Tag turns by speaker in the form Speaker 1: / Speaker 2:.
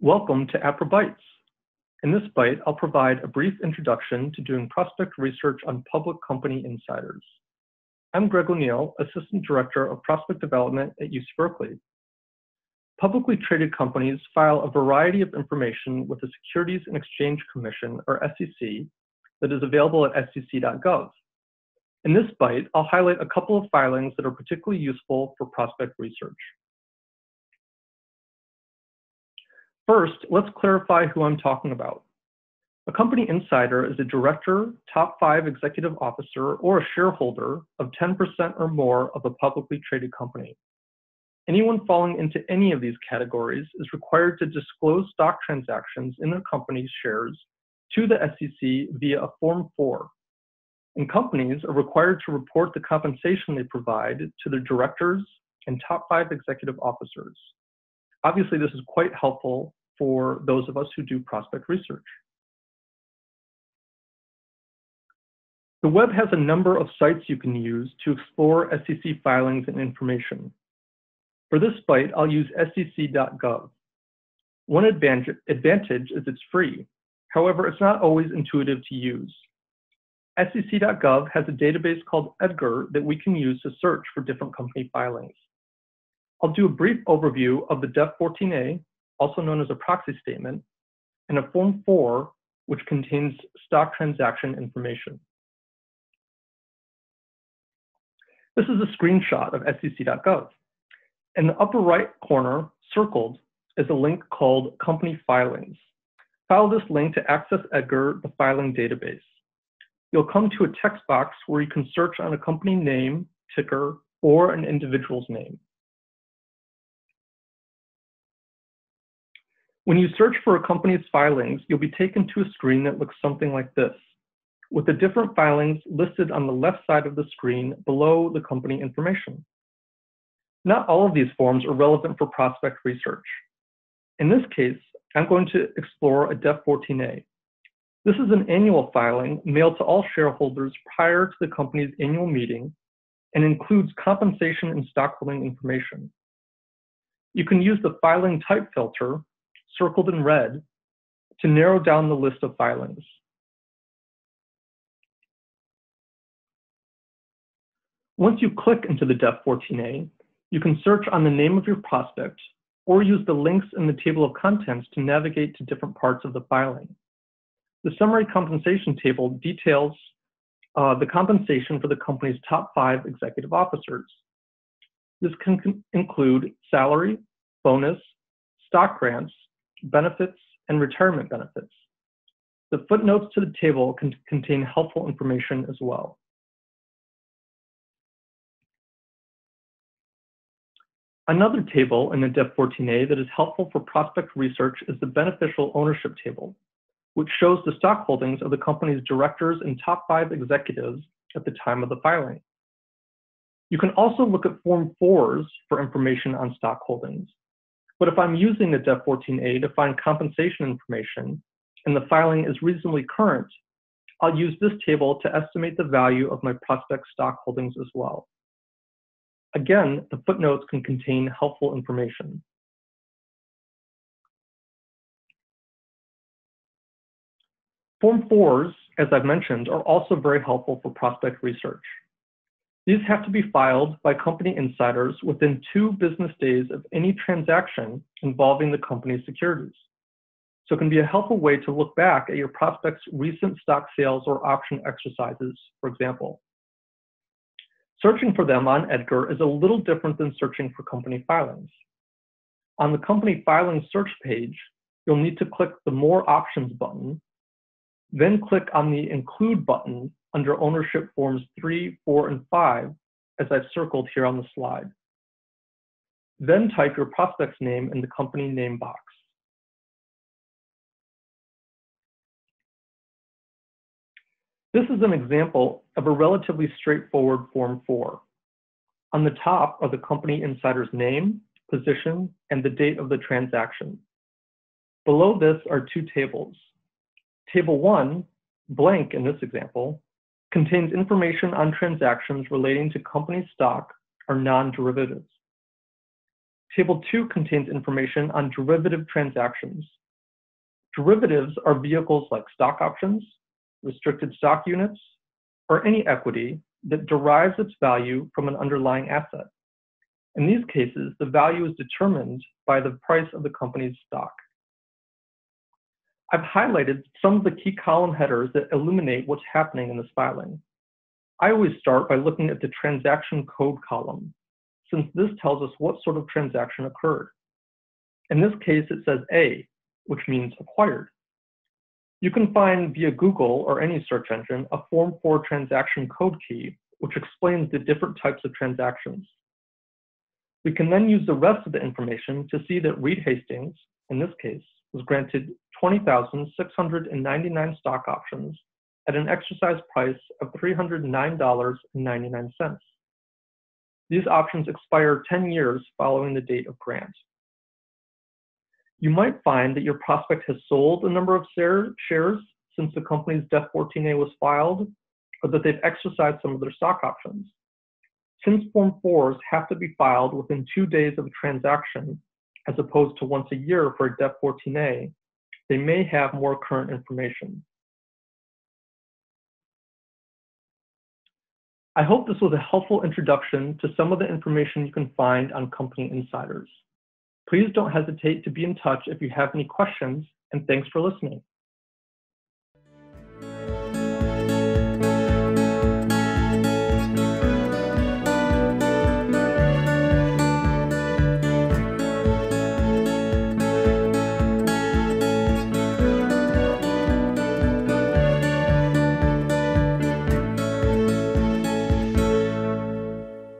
Speaker 1: Welcome to Apra Bytes. In this Byte, I'll provide a brief introduction to doing prospect research on public company insiders. I'm Greg O'Neill, Assistant Director of Prospect Development at UC Berkeley. Publicly traded companies file a variety of information with the Securities and Exchange Commission, or SEC, that is available at sec.gov. In this Byte, I'll highlight a couple of filings that are particularly useful for prospect research. First, let's clarify who I'm talking about. A company insider is a director, top 5 executive officer, or a shareholder of 10% or more of a publicly traded company. Anyone falling into any of these categories is required to disclose stock transactions in their company's shares to the SEC via a Form 4. And companies are required to report the compensation they provide to their directors and top 5 executive officers. Obviously, this is quite helpful for those of us who do prospect research. The web has a number of sites you can use to explore SEC filings and information. For this Byte, I'll use sec.gov. One advantage is it's free. However, it's not always intuitive to use. sec.gov has a database called Edgar that we can use to search for different company filings. I'll do a brief overview of the Def 14A, also known as a proxy statement, and a Form 4, which contains stock transaction information. This is a screenshot of sec.gov. In the upper right corner, circled, is a link called Company Filings. Follow this link to access Edgar, the filing database. You'll come to a text box where you can search on a company name, ticker, or an individual's name. When you search for a company's filings, you'll be taken to a screen that looks something like this, with the different filings listed on the left side of the screen below the company information. Not all of these forms are relevant for prospect research. In this case, I'm going to explore a Def 14A. This is an annual filing mailed to all shareholders prior to the company's annual meeting and includes compensation and stockholding information. You can use the filing type filter, circled in red, to narrow down the list of filings. Once you click into the Def 14A, you can search on the name of your prospect or use the links in the table of contents to navigate to different parts of the filing. The summary compensation table details the compensation for the company's top 5 executive officers. This can include salary, bonus, stock grants, benefits, and retirement benefits. The footnotes to the table can contain helpful information as well. Another table in the Def 14A that is helpful for prospect research is the beneficial ownership table, which shows the stock holdings of the company's directors and top 5 executives at the time of the filing. You can also look at Form 4s for information on stock holdings. But if I'm using the Def 14A to find compensation information and the filing is reasonably current, I'll use this table to estimate the value of my prospect stock holdings as well. Again, the footnotes can contain helpful information. Form 4s, as I've mentioned, are also very helpful for prospect research. These have to be filed by company insiders within 2 business days of any transaction involving the company's securities. So it can be a helpful way to look back at your prospect's recent stock sales or option exercises, for example. Searching for them on Edgar is a little different than searching for company filings. On the company filings search page, you'll need to click the More Options button, then click on the Include button under Ownership Forms 3, 4, and 5, as I've circled here on the slide. Then type your prospect's name in the company name box. This is an example of a relatively straightforward Form 4. On the top are the company insider's name, position, and the date of the transaction. Below this are 2 tables. Table 1, blank in this example, contains information on transactions relating to company stock or non-derivatives. Table 2 contains information on derivative transactions. Derivatives are vehicles like stock options, restricted stock units, or any equity that derives its value from an underlying asset. In these cases, the value is determined by the price of the company's stock. I've highlighted some of the key column headers that illuminate what's happening in this filing. I always start by looking at the transaction code column, since this tells us what sort of transaction occurred. In this case, it says A, which means acquired. You can find via Google or any search engine a Form 4 transaction code key, which explains the different types of transactions. We can then use the rest of the information to see that Reed Hastings, in this case, was granted 20,699 stock options at an exercise price of $309.99. These options expire 10 years following the date of grant. You might find that your prospect has sold a number of shares since the company's Def 14A was filed, or that they've exercised some of their stock options. Since Form 4s have to be filed within 2 days of a transaction, as opposed to once a year for a Def 14A, they may have more current information. I hope this was a helpful introduction to some of the information you can find on company insiders. Please don't hesitate to be in touch if you have any questions, and thanks for listening.